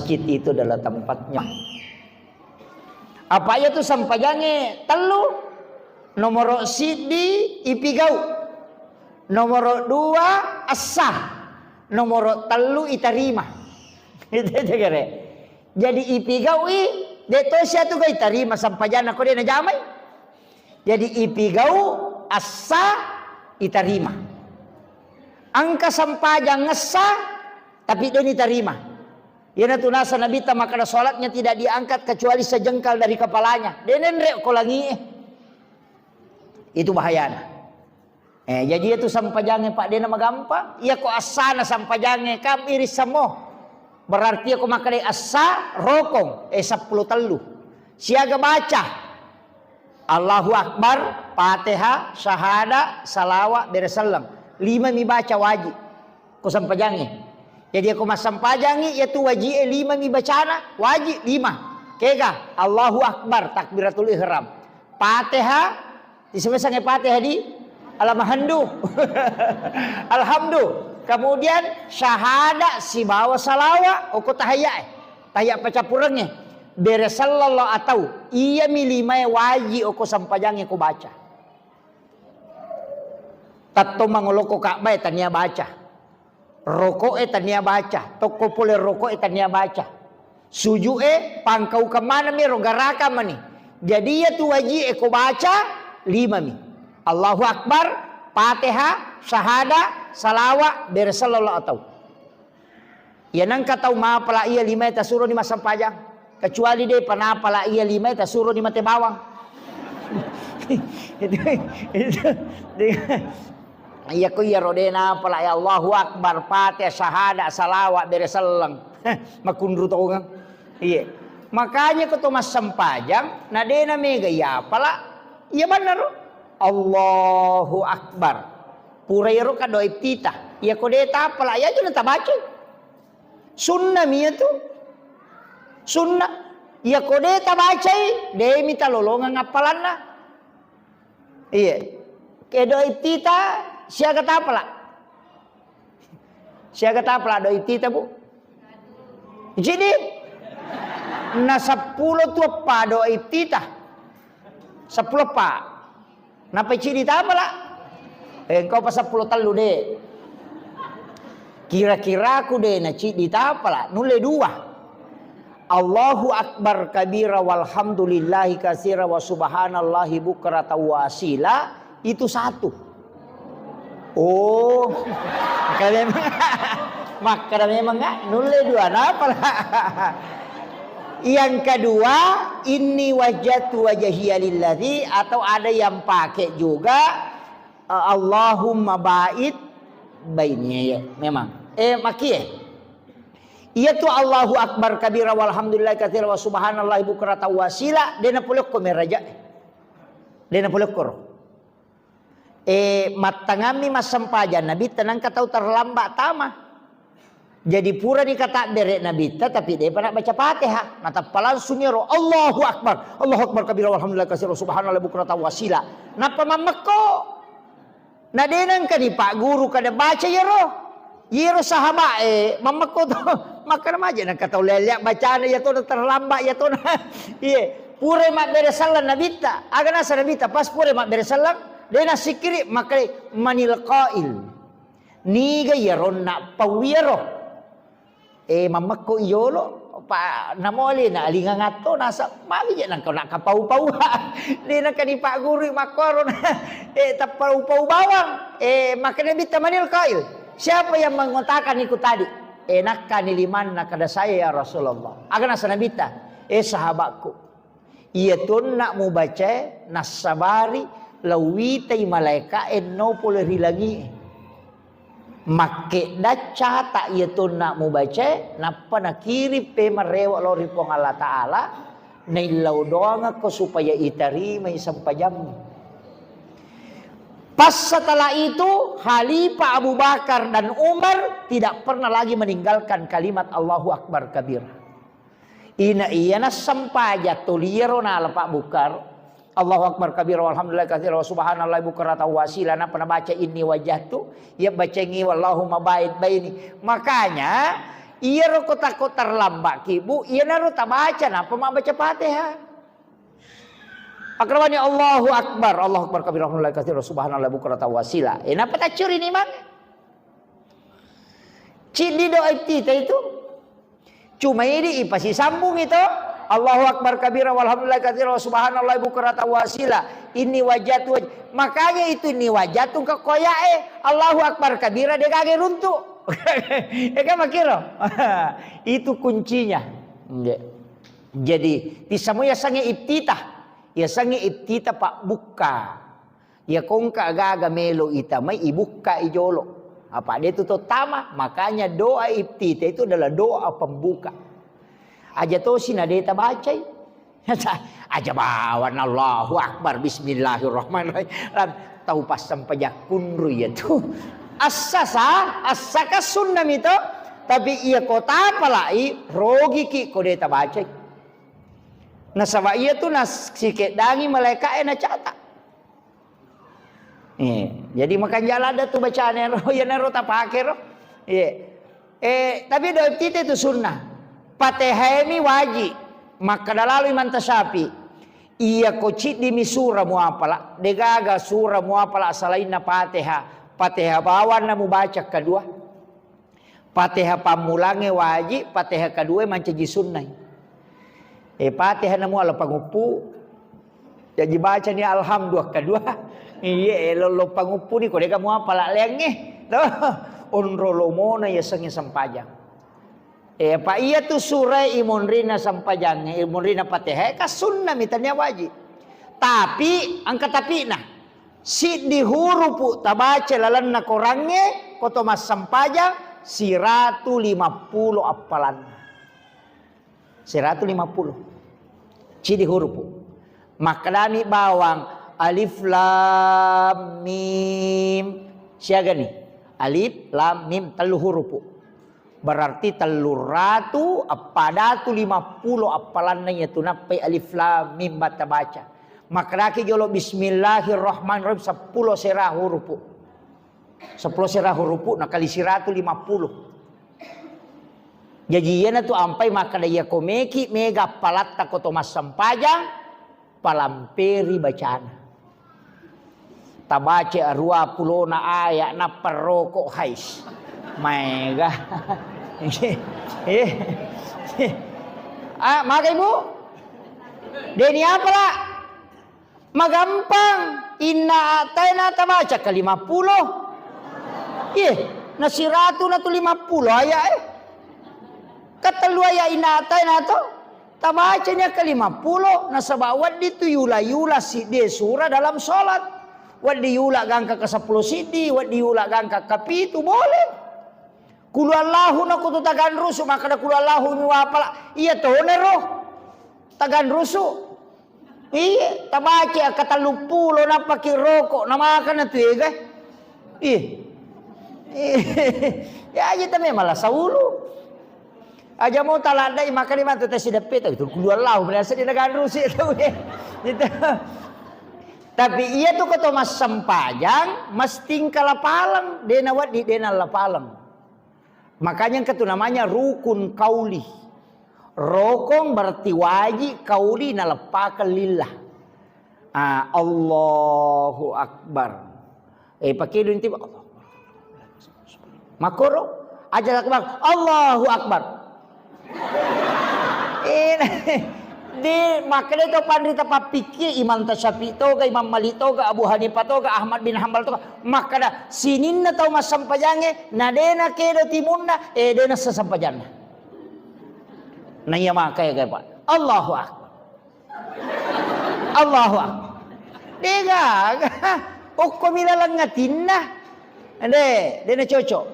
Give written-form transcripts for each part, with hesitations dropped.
masjid itu adalah tempatnya. Apa ya tuh sampajange telu. Nomor sidi ipigau. Nomor 2 asah. Nomor 3 itarima. Itu aja kere. Jadi ipigau detosya tuh gay tarima sampajana ko dia na jamay. Jadi ipigau asa itarima. Angka sampajang ngesa tapi dia diterima. Ia tunasa Nabi ta maka salatnya tidak diangkat kecuali sejengkal dari kepalanya. Denenre ko langi. Itu bahayana. Jadi itu sampajange Pak Dena magampang. Ia ko asana sampajange kam iris samo. Berarti aku makan asa rokong 10 telu. Siaga baca Allahu Akbar, Fatihah, Syahada, Salawat, Beresalam. 5 mi baca wajib. Ko sampajange. Jadi aku mas sampajange yaitu wajib 5 mi bacana wajib 5. Kega Allahu Akbar takbiratul ihram. Fatihah disebut Fatihah di alhamdu. Alhamdu. Kemudian syahada si bawa salawa uku tahiyat. Tahiyat pacapurangnya. Beresallallahu atau iya milimai wajib uku sampajange ku baca. Tatto mangoloko Ka'bah tania baca. Roko tania baca. Toko pole roko tania baca. Suju pangkau kemana mi rogaraka mani. Jadi ya tu wajib ku baca 5 mi. Allahu Akbar, Fatihah, Syahada, Salawat, Beresallallahu atau. Ya nang katau ma pala iya 5 ta suruh di masa pajang. Kecuali dia pernah pala iya 5 ta suruh di mate bawang. Iya ko iya rodena pala ya Allahu Akbar, Fatihah, Syahada, Salawat, Beresallallahu. Makundru to ngang. Iya. Makanya ko to mas sampajang na dena mega ya pala iya benar. Allahu Akbar. Purayro ka doy tita. Iya ko deta pala ya jud ta baca. Sunnah mi itu. Sunnah. Iya ko deta baca de mita lolongan ngapalanna. Iya. Ke doy tita siaga ta pala. Siaga ta pala doy tita bu. Jadi na 10 tu pa doy tita. 10 pak. Napa ciri apa lah? Engkau pas 10 telu deh. Kira-kira aku deh na ciri apa lah? Nule 2. Allahu Akbar kabira walhamdulillahi katsira wa subhanallahi bukrata wa asila itu 1. Oh. Maka memang enggak nule 2 napa lah? Yang kedua, inni wajjatu wajhiya lillazi atau ada yang pakai juga Allahumma ba'id baini ya. Memang. Maki Iya tu Allahu Akbar kabira walhamdulillah katsira wa subhanallahi bukrata wasila dena puluk ko meraja. Dena puluk ko. Matangami masampajan Nabi tenang katau terlambat tama. Jadi pura dikata derek Nabi tapi dia pernah baca Fatihah. Nata langsung nyero Allahu Akbar. Allahu Akbar kabira walhamdulillah katsira subhanallah bukrata wasila. Napa mameko? Na denang ka di Pak Guru kada baca yero. Yero sahabat mameko to. Maka remaja nak kata lelak bacaan ya to terlambat ya to. Iya. Pura mak beresalan Nabi ta. Agana sa Nabi ta pas pura mak beresalan dena sikiri maka manil qail. Niga yero na pawiro. Mamako iyolo pa namoli na alinga ngato nasa mali yan kau nak kapau-pau di nak di Pak Guru makoron tapau-pau bawang maka Nabi tamanil kail siapa yang mengotakan ikut tadi enak liman nak ada saya ya Rasulullah agar nasa Nabi ta sahabatku iya tun nak mu baca nasabari lawitai malaika no boleh lagi make daca tak yaitu nak mu baca napa nak kiri pe marewa lori pong Allah Ta'ala nailaw doang ako supaya iterima sampajam. Pas setelah itu Khalifah Abu Bakar dan Umar tidak pernah lagi meninggalkan kalimat Allahu Akbar kabir. Ina iyana sampaja tuliro na Pak Bukar Allahu Akbar kabir walhamdulillah katsira wa subhanallahi bukratan wa asila pernah baca inni wajhatu ya baca ngi wallahumma ba'id baini. Makanya Iya ro kota terlambat kibu, iya naro tak baca, napa mak baca Fatihah? Akramani Allahu Akbar, Allahu Akbar kabira alhamdulillah katsira subhanallah bukrata wasila. Napa tak curi ni man? Cili doa itu. Cuma ini pasti sambung itu. Allahu Akbar kabira walhamdulillah katsira subhanallah bukrata wasila. Ini wajatu. Makanya itu ini wajatu ke koyae. Allahu Akbar kabira dia kage runtuh. Kan makiro. Itu kuncinya. Jadi bisa mo ya sange ibtitah. Ya sange ibtitah pak buka. Ya kongka gaga melo ita may ibuka ijolo. Apa dia itu terutama. Makanya doa ibtitah itu adalah doa pembuka. Aja to sinadeta baca. Aja bawan Allahu Akbar bismillahirrahmanirrahim. Tahu pas sampai kunru ya tuh. Asaka sunnah itu, tapi ia kota palai rogi ki kodeta baca. Nasaba iya tuh nas sikit dangi malaikat na cata. Jadi makan jalan ada tuh bacaan ya nero tak pakai roh. Tapi doa kita itu sunnah. Fatihah ini wajib. Maka lalu iman tasapi. Ia kocit di misura muapala. Degaga surah muapala selain na Fatihah. Fatihah bawan namu baca kedua. Fatihah pamulange wajib. Fatihah kedua mancaji sunnah. Fatihah namu ala pangupu. Jadi baca ni alhamdulillah kedua. Iya lo pangupu ni kode kamu apa lah lenge. Onro lomona ya sengi sampajang. Pak iya tu surah imunrina sampajang. Imunrina Fatihah ka sunnah mitanya wajib. Tapi angkat tapi nah. Si di huruf tabaca lalan na korangnya koto mas sampajang 150 apalan. 150. Si di huruf. Maknami bawang alif lam mim. Siaga nih. Alif lam mim telu huruf. Berarti telur ratu apadatu 50 apalannya itu napai alif lam mim baca. Maka jolo bismillahirrahmanirrahim 10 serah huruf. 10 serah huruf nakali 150. Jadi yana tu ampai maka daya komeki mega palatta koto mas sampajang palamperi bacaan. Tabace arua pulona aya na perokok hais. Mega. Maka ibu. Deni apa lah? Magampang. Inna atayna tabaca ke 50. Na 100 na tu 50 aya Katalu aya inna atayna to. Tabacanya ke 50. Na sabawat itu yula-yula si de surah dalam sholat. Wad diula gangka ke 10 sidi. Wad diula gangka ke 7 boleh. Kulu Allahu na kutu tagan rusu. Maka na kulu Allahu ni wapala. Iya to roh. Tagan rusu. Iya, tabaca kata lupulo na pakiroko na makan na tuiga. Ya aja tame malah saulu. Aja mau taladai makan di mana tu sidapet itu keluar lah berasa di negara Rusia itu. Gitu. Tapi ia tu kata mas sampajang mesti kalapalang dena wadi dena lapalang. Makanya kata namanya rukun kauli. Rokong berarti wajib kauli nalapakan lillah. Allahu Akbar. Pakai dulu inti Allah. Makoro aja akbar Allahu Akbar. Di makanya itu pandita papiki Imam Tasyafi toga Imam Malik toga Abu Hanifah toga Ahmad bin Hanbal toga makanya sinin na tau mas sampajange na dena kedo timunna dena sasampajanna. Nah iya makanya Pak. Allahu Akbar. Allahu Akbar. Dega. Ukko milalang ngatinna. Dena cocok.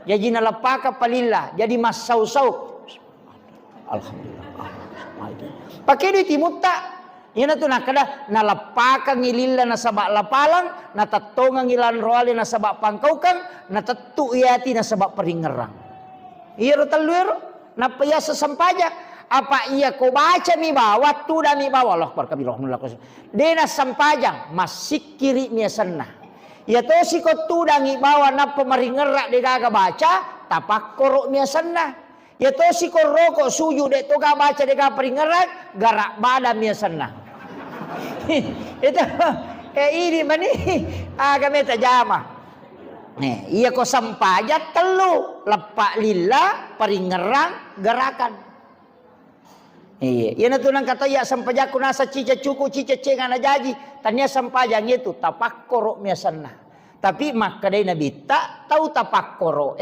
Jadi nalapaka palillah. Jadi mas sausau. Alhamdulillah. Pakai di timutta. Yan na to nakada nalapaka ngililla na sabak lapalang. Natatonga ngilan roali na sabak pangkaukang. Natattu iyati na sabak peringerang. Iya rotaluero. Napaya sasampajak apa iya ko baca mi bawa tu mi bawa Allah barkabirahmullah dena sampajang masik kiri mi sanna ya to si ko tu mi bawa na pemaringerak de gaga baca tapak korok mi sanna Ya to si koroko suju dek to ga baca dek peringeran garak badan ya sana. Itu ini mani agame tajama. Iya ko sampaja telu lepak lila peringeran gerakan. Iya, na tunang kata ya sampaja kunasa cica cuku cica cengan jaji tanya sampaja itu tapakkoro miasanna. Tapi maka dai nabi tak tahu tapakkoro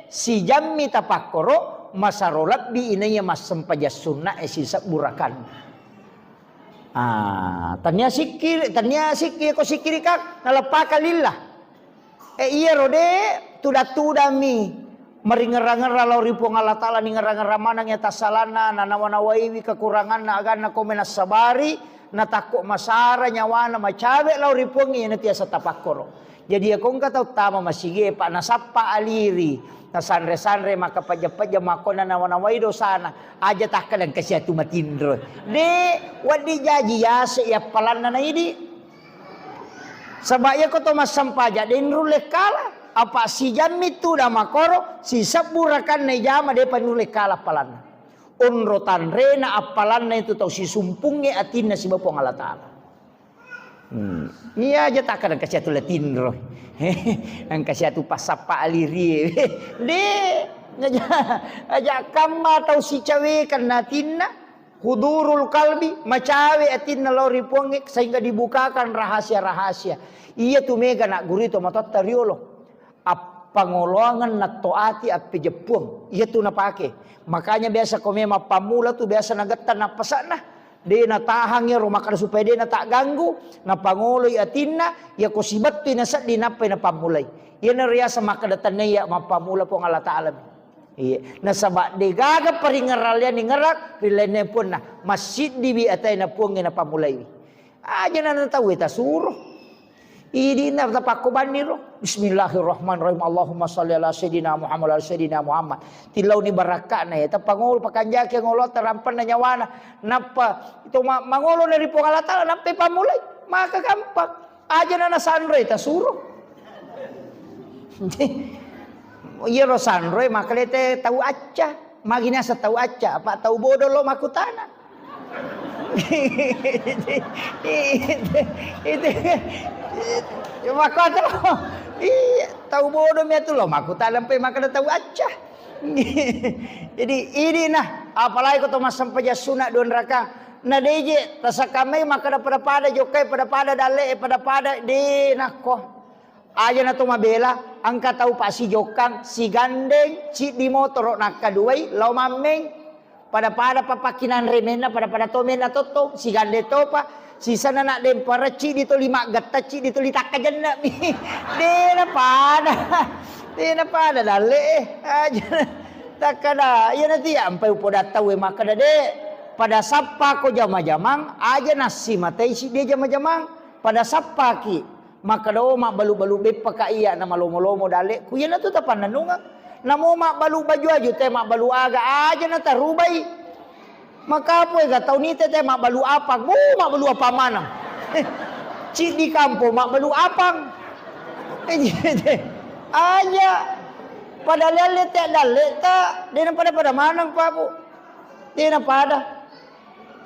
si jammi tapakkoro masarolat bi inanya mas sampaja sunnah sisa burakan. Tanya sikir ko sikiri kak nalepaka lillah. Iya rode tuda mi meringerang-ngerang lauri pong Allah Ta'ala ningerang-ngerang manang ya tasalana nanawana waiwi kekurangan na agana komenas sabari na takok masara nyawana macabe lauri pong iya tiasa tapakkoro. Jadi akong kata utama masige pak nasapa aliri na sanre-sanre maka paja-paja makona nawana-wai dosana aja takkan dan kasyatu matindro. De wadi jaji yase ya palanna na ini. Sabaya ko to masampaja den rule kala. Apa si jam itu dah makoro si saburakan na jama de panule kala palan. Unrotan rena apalan na itu tau si sumpungnya atin na si bapong Allah Ta'ala. Iya aja tak kadang kasih atu latin roh. Ang kasih atu pasapa aliri. De aja kama tau si cawe kan natinna hudurul kalbi macawe atinna lori pongek sehingga dibukakan rahasia-rahasia. Iya tu mega nak gurito matot tariolo. Pangolongan na toati at pijepung. Iya tu napake. Makanya biasa kau memang pamula tu biasa nagatan na pasana. Dia na tahangnya rumah kada supaya dia na tak ganggu. Na pangoloy atina. Ya ko sibat tu nasat di napay na pamulay. Iya na riasa makadatan na iya mapamula po ng Allah Ta'ala. Iya. Nasaba de gaga paringaralya ni ngarak. Rilay na po na masjid dibi atay na po nga na pamulay. Aja na natawi ta suruh. Ini na tapakuban niro. Bismillahirrahmanirrahim. Allahumma salli ala sayyidina Muhammad ala sayyidina Muhammad. Tilaw ni baraka na ita pangulo pakanjaki ngolo tarampan na nyawana. Napa ito mangulo na rin po Allah Ta'ala nampi pamulay. Maka gampang. Aja na nasanroy ta suro. Iyero sanroy makalete tahu acca. Magina sa tahu acca apa tahu bodoh lo makutana. Itu maka iya tahu bodoh mi tu loh maku tak lampai maka tahu acah. Jadi ini nah apalagi kau mas sampai sunat dua raka na deje tasakamai maka pada jokai pada dale pada di nako aja na tu mabela angka tahu pak si jokang si gandeng si di motor nak kaduai lau mameng pada papakinan remena pada tomena toto si gande topa si sana nak dempara ci dito lima gatta ci dito litaka janna mi dena pada dale aja takada ya nanti ampai upoda tahu maka de pada sapa ko jama-jamang aja nasi matai si dia jama-jamang pada sapa ki maka do mak balu-balu bepa ka iya na malomo-lomo dale ku yana tu tapan nanunga namo mak balu baju aju teh mak balu aga aja na tarubai. Maka apa ya tahu ni teh mak balu apang, mak balu apa mana? Cik di kampung mak balu apang. Aja pada lele teh dale tak, dia pada mana pak bu? Dia pada.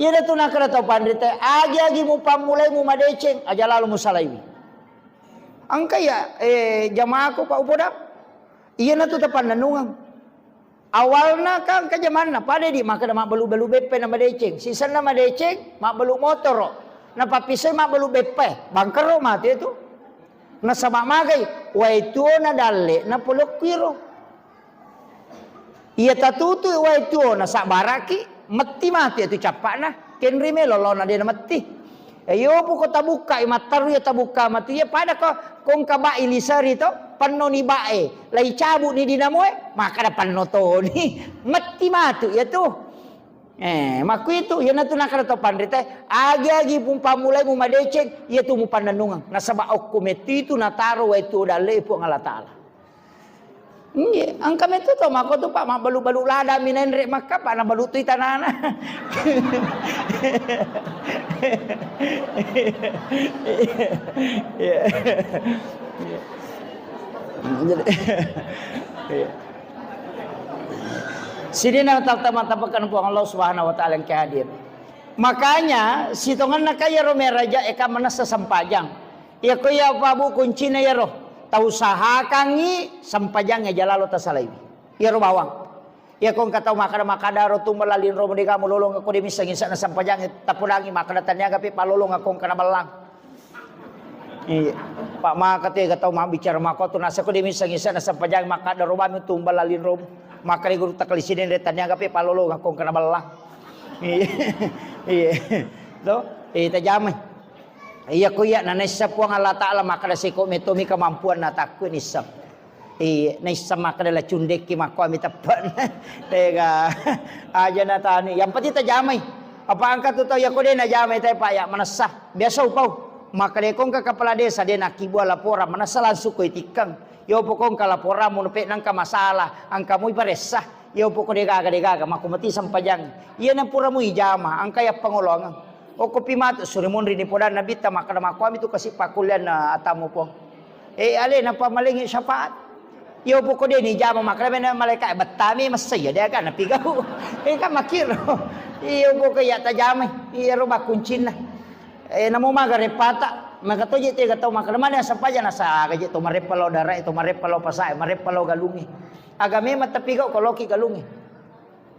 Ia dah tu nak kena tahu pandai teh. Aja lagi mu pamulai mu madeceng, aja lalu mu salaiwi. Angka ya jamaah aku pak upoda. Ia na tu tepan nanungang. Awalnya kan ke zaman na pada di maka mak balu bepe nama deceng. Sisa nama deceng mak balu motor. Na papisay mak balu bepe. Bangkero mati itu. Na sama magay. Wa itu na dale na pulok piro. Iya tatutu wa itu na sak baraki mati itu capak na. Kenri melolo na dia na mati. Ayo po ko tabuka imataru ya tabuka mati ya pada ko kung kaba ilisari to panno ni bae lai cabut ni dinamoe maka da panno to ni mati matu ya tu maku itu ya natu nakara to pandrite agi pun pamulai mu madecek ya tu mu pandanungang nasaba ok kometi itu nataro itu dale po ngala taala nge angka metu to mako tu pak mak balu-balu lada minen rek maka pak na balu tu tanana Sidina tapakan po Allah Subhanahu wa taala yang kehadir. Makanya sitongan na kaya ro meraja eka manas sa sampajang. Ya kuya pabu kunci na yaro. Tahu sahakangi sampajang ya jalalo tasalai. Ya ro bawang. Ya kung kataw makada ro tumalalin ro mudi kamu lolong ako di misang isa na sampajang tapulangi makada tanya gapi palolong akong kanabalang. Iya. Pak makati kataw bicara mako tu nasa ko di misang isa na sampajang makada ro bami tumbalalin ro. Maka di guru takalisinin retanya gapi palolong akong kanabalang. Iya. Do, tajamay. Iya kuya na naisa po ang Allah Ta'ala makadasi ko metumi kemampuan na takun isap. Naisa makadala cundek ki mako amitapan. Tega aja na tani. Yang pati tajamay. Apa angkat tu tahu ya ko din najamay tayo pa ya manasa. Biasa upaw. Makadai kong ka kepala desa din nakibua lapora manasa langsung ko itikang. Yo po kong kalapora mo nupe nang kamasalah. Ang kamoy paresa. Yo po ko degaga makumati sampajang. Iyan ang pura mo ijama ang kaya pangulongan. O ko pimato surimon rin ipodan nabita makada makuami tu kasi pakulyan na atamu po. Ale na pamalingi syafaat. Yo po ko din ijama makada na malaikat batami masaya dia kan napigaw. Kan makiro. Iyo po kaya tajamay. Iyo ba kuncin na. Namumaga repata. Makatoji ti gataw makada man sampajan na sa gaji to marepalo dara ito marepalo pasay marepalo galungi. Agame matapigaw koloki galungi.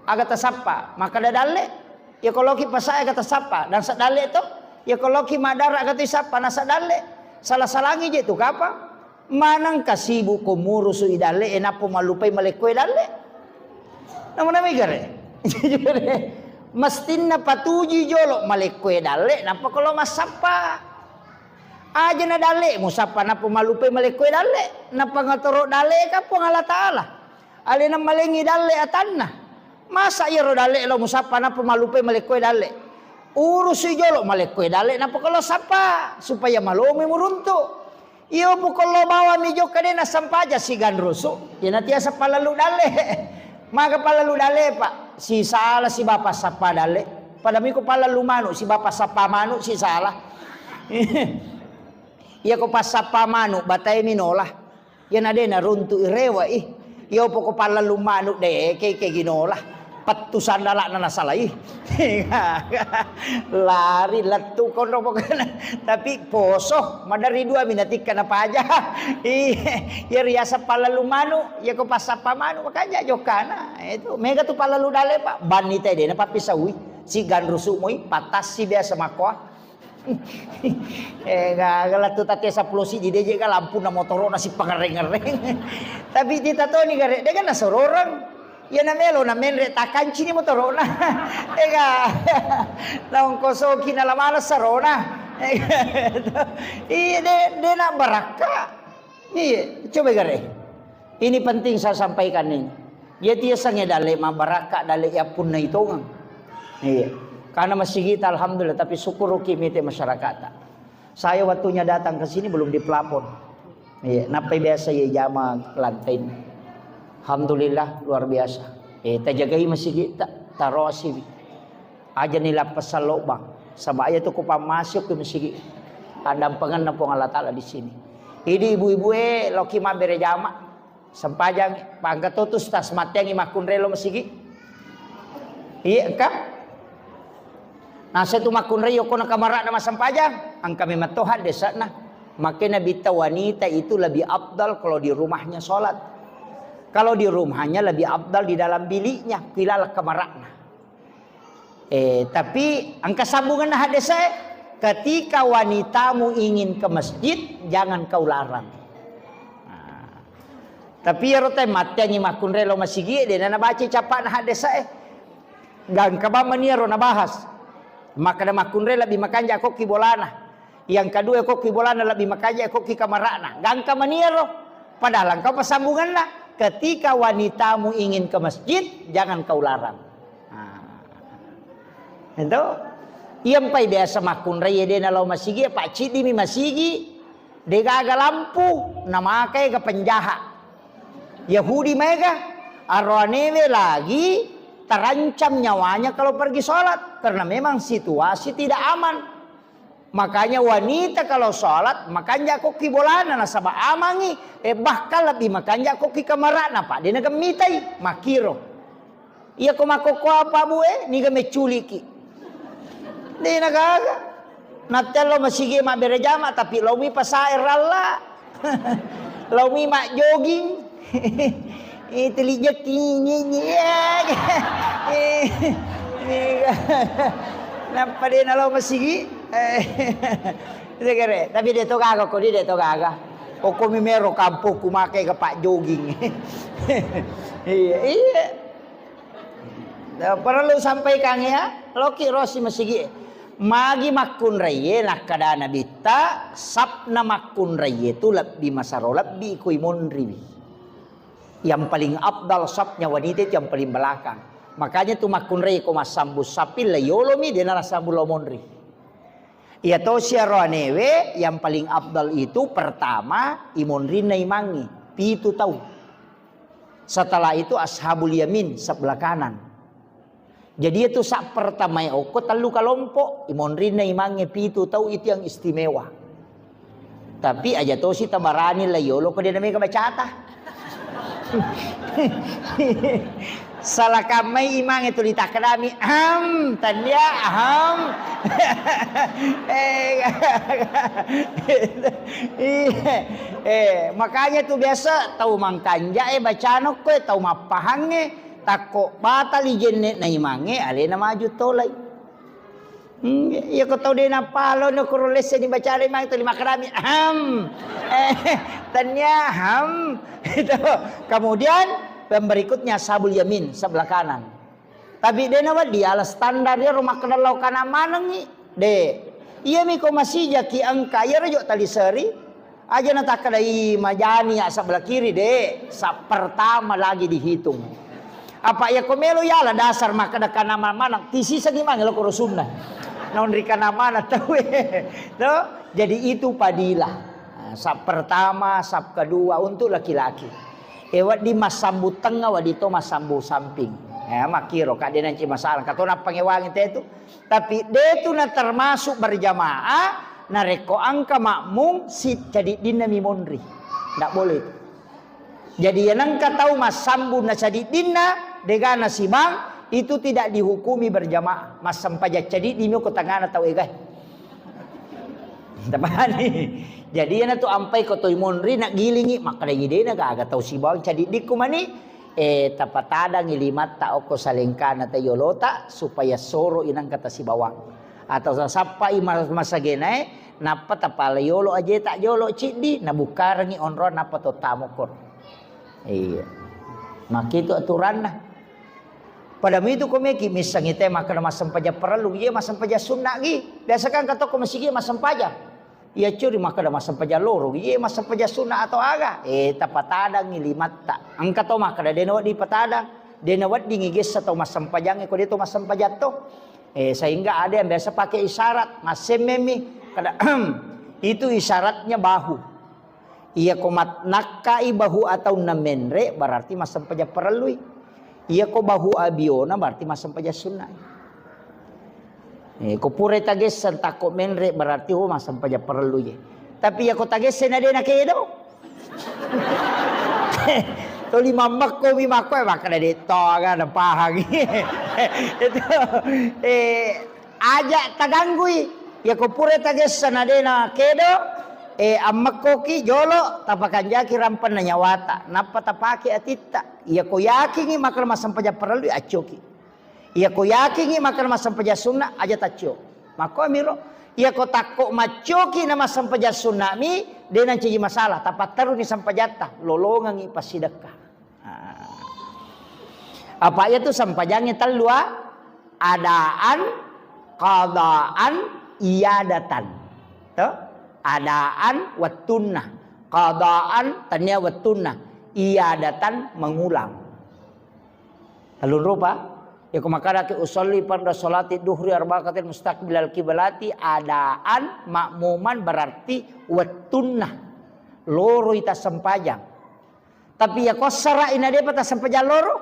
Aga tasapa makadadale ya koloki pasay aga tasapa dan sa dale to ya koloki madara aga tisapa na sa dale salah-salangi je tu kapa manang kasibu kumurusu idale enapo malupay malekwe dale namun nami gare mastin na patuji jolo malekwe dale napa kalau masapa aja na dale musapa na pumalupay malekwe dale napa ngatoro dale ka po Allah Ta'ala ali na malingi dale atanna masa iya ro dale lo musapa na pumalupay malekwe dale urus si jolo malekwe dale napa kalau sapa supaya malumi murunto iyo mo kalau bawa mi jo kadena sampaja si ganruso yana tiya sa palalu dale maga palalu dale pak si salah si bapa sapa dale padami ko palalu manu si bapa sapa manu si salah iya ko pasapa manu batay minola yan ade na runtu irewa iyo po ko palalu manu de kay ginola patusan dala na nasalay lari latu kono tapi poso madari dua minatik kana pa aja iya riasa palalu manu iya ko pasapa manu makanya jokana itu mega tu palalu dale pak banita de na papisawi si ganrusu moy patas si biasa makoa gala tu tate sa plosi di deje ka lampu na motoro na si pangareng-areng tapi dita to ni gare de na sororang ya na melo na menre takanchi ni motoro na laung kosoki na lamana sarona de na baraka coba gare ini penting saya sampaikan ini ya tiasa ngedale ma baraka dale ya pun na itongang karena masih kita alhamdulillah tapi syukur kimite masyarakat. Saya waktunya datang ke sini belum dipelapon. Napai biasa ya jama lantai. Alhamdulillah luar biasa. Tajagai masih kita tarosi. Aja nila pasal lobang. Sabaya tu kupa masuk ke masjid. Ada pengen napong Allah Ta'ala di sini. Ini ibu-ibu loki mabere jama. Sampajang pangkatotus tas mateng imakun relo masjid. Iya kah? Nah saya tu makun rayo ko nakamara na masampajang. Ang kami matuhan desa na. Makanya bita wanita itu lebih abdal kalau di rumahnya sholat. Kalau di rumahnya lebih abdal di dalam biliknya. Kilala kamarakna. Tapi angka sambungan na desa ketika wanitamu ingin ke masjid jangan kau larang. Tapi ya rotai matanya makun relo masigi de na baca capak na desa dan kabama niya ro nabahas. Maka na makunre lebih makanja koki bolana. Yang kedua koki bolana lebih makanja koki kamarana. Gangka maniero. Padahal engkau pasambungan lah. Ketika wanitamu ingin ke masjid, jangan kau larang. Itu. Yang pai biasa makunre ya dena lau masigi. Pak Cidi mi masigi. Degaga lampu. Nama kaya ke penjahat. Yahudi mega. Arwanewe lagi. Terancam nyawanya kalau pergi sholat. Karena memang situasi tidak aman. Makanya wanita kalau sholat. Makanya koki bolana nasabah amangi. Bahkan lebih makanya koki kamarana pak. Dia gemitai. Makiro. Iya ko makoko apa bue ni game culiki. Di nagaga. Natelo masige mak berjama tapi laumi pasair ralla. Laumi mak jogging. Telijak ini. Nampak dia nalau masigi. Tapi dia to gaga ko dia to gaga. O ko mimero kampo kumakai ke pak jogging. Iya. Perlu sampaikan ya, loki rosi masigi. Magi makun raye nakadana bita sapna makun raye tu lebih masaro lebih kui monri. Yang paling abdal sapnya wanita itu yang paling belakang. Makanya tu makun raye ko masambu sapil layolo mi dia narasambu lo monri. Ya to siaroanewe yang paling abdal itu pertama imonri na imangi pitu tahu. Setelah itu ashabul yamin sebelah kanan. Jadi itu sak pertama oko telu kalompo imonri na imangi pitu tahu itu yang istimewa. Tapi aja to si tabarani layolo ko dia namanya kabacata. Salah kamay imang itu ditakadami tanda makanya tuh biasa tahu mangkanja bacanok ko tahu mapahange takko batal ijen na imange ale na maju tolay. Ya ko tahu dia na palo no kurules ni bacari mang itu lima kadami tanya itu kemudian yang berikutnya sabul yamin sebelah kanan. Tapi dia nawat dia ala standar dia rumah kedalau kana manang ni. De. Iya mi ko masih jaki angka ya rajo tali seri. Aja na takadai majani ya sebelah kiri de. Sa pertama lagi dihitung. Apa ya ko melo ya la dasar makada kana manang. Tisi sagi mang lo ko sunnah. Naon ri kana mana tahu. Jadi itu padilah. Sa pertama, sa kedua untuk laki-laki. Ewat di masambu tengah wadi to masambu samping. Ya makiro kak dia nanti masalah. Kata nak pengewang itu. Tapi dia tu na termasuk berjamaah. Nareko angka makmum si jadi dinami monri. Tak boleh. Jadi yang angka tahu masambu na jadi dinna degana simang itu tidak dihukumi berjamaah. Mas sampaja jadi dino ko tangana tahu egay. Tapani. Jadi yana tu ampai ko toy monri nak gilingi maka dengi dena agak tahu si bawang jadi dikumani tapatada ngilimat ta oko salengkana ta yolota supaya soro inang kata si bawang atau sapa masagene napa tapala yolo aja tak yolo cidi na bukarangi onro napa to tamokor. Iya. Maka itu aturan nah. Pada itu komeki misang ite maka masam paja perlu ye masam paja sunnah gi. Biasakan kata ko masigi masam paja. Ia curi maka dah masam paja loro, ia masam paja sunnah atau aga. Tapatadang ngilimat tak. Angkat to maka dah denawat di patadang, denawat di ngigis atau masam pajang ko dito masam paja to. Sehingga ada yang biasa pakai isyarat, masememi kada itu isyaratnya bahu. Ia komat nakai bahu atau namenre berarti masam paja perlui. Ia ko bahu abiona berarti masam paja sunnah. Kupure tagesan takut menre berarti masam paja perlu ye. Tapi ya ko tagesan ada nak kedo. To lima makko mi makko maka de to kan pahang. Itu aja taganggui. Ya kupure tagesan ada nak kedo. Amakko ki jolo tapakan jaki rampan na nyawata. Napa tapake atita. Ya ko yakin maka masam paja perlu acoki. Ia ko yakin makan masam paja sunnah aja tacio. Maka miro. Ia ko takko macoki na masam paja sunnah mi denan ciji masalah. Tapat taru ni sampajata lolongan i pasidekah. Apa itu sampajangnya telua adaan qadaan iadatan. Tuh adaan wattunnah. Qadaan tanya wattunnah. Iadatan mengulang. Lalu rupa ya kumakara ke usolli pada salati duhri arba'atin mustaqbilal kiblati adaan makmuman berarti wattunnah loro ita sempajang. Tapi ya kosara ina de pata sempajang loro.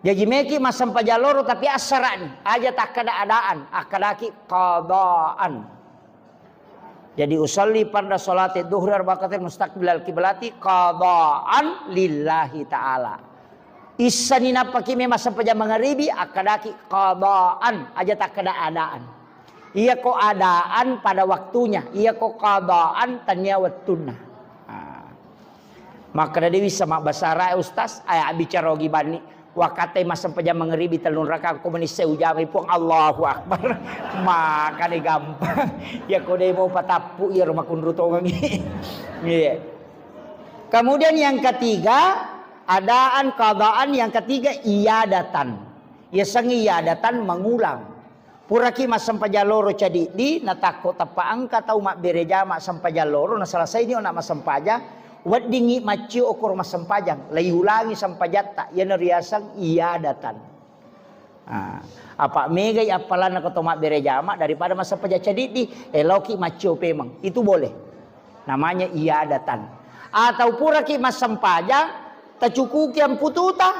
Jadi meki mas sempajang loro tapi asara ni aja tak kada adaan akadaki qadaan. Jadi usolli pada salati duhri arba'atin mustaqbilal kiblati qadaan lillahi ta'ala. Isani napaki me masa pajam mangaribi akadaki qadaan aja tak keadaan. Iya ko adaan pada waktunya, iya ko qadaan tanya waktuna. Maka dewi sama basara ustaz aya bicara gibani wakate masa pajam mangaribi telun raka komunis seujami pun Allahu akbar. Maka de gampang. Ya ko de mau patapu ya rumah kunruto ngi. Iya. Kemudian yang ketiga adaan qadaan, yang ketiga iyadatan. Ya sangi iyadatan mengulang. Puraki mas sampajaloro cadi di natako tapaang katau mak bereja mak sampajaloro na selesai ni ona mas sampaja wad dingi macio okor mas sampajang layulangi sampajatta ya nariasang iyadatan. Apa megay apalan na mak bereja mak daripada mas sampaja cadi di eloki macio pemang itu boleh. Namanya iyadatan. Atau puraki mas sampajang tacukuki ang pututa